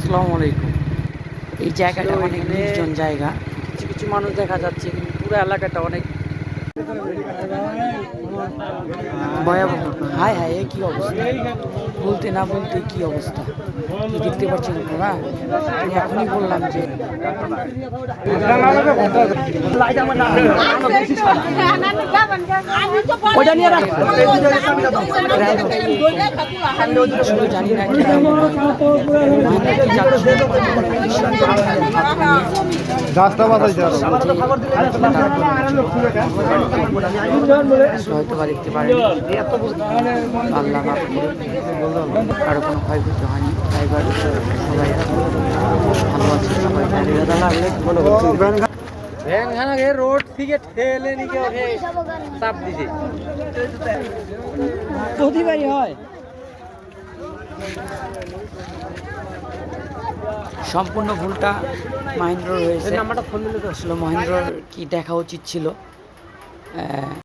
আসসালামু আলাইকুম। এই জায়গাটা অনেক নির্জন জায়গা, কিছু কিছু মানুষ দেখা যাচ্ছে, কিন্তু পুরো এলাকাটা অনেক ভয়াবহ। হায় হায়, এ কী অবস্থা! বলতে না বলতে কী অবস্থা! কি দেখতে পাচ্ছেন আপনারা? আমি এখনই বললাম যে আসলে জানি না কি গাছটা বাঁচাইতে হবে। হয়তো বা দেখতে পারেন, আল্লাহ মাফ করুন, কারো কোনো ক্ষয়ক্ষতি হয়নি। ড্রাইভার সবাই ভালো আছে, সবাই ভ্যানখানাকে রোড থেকে ঠেলে নিয়ে ওঠে চাপ দিছে। প্রতিবারই হয়। সম্পূর্ণ ভুলটা মাহেন্দ্রর হয়েছে। আসলে মহেন্দ্রর কি দেখা উচিত ছিল,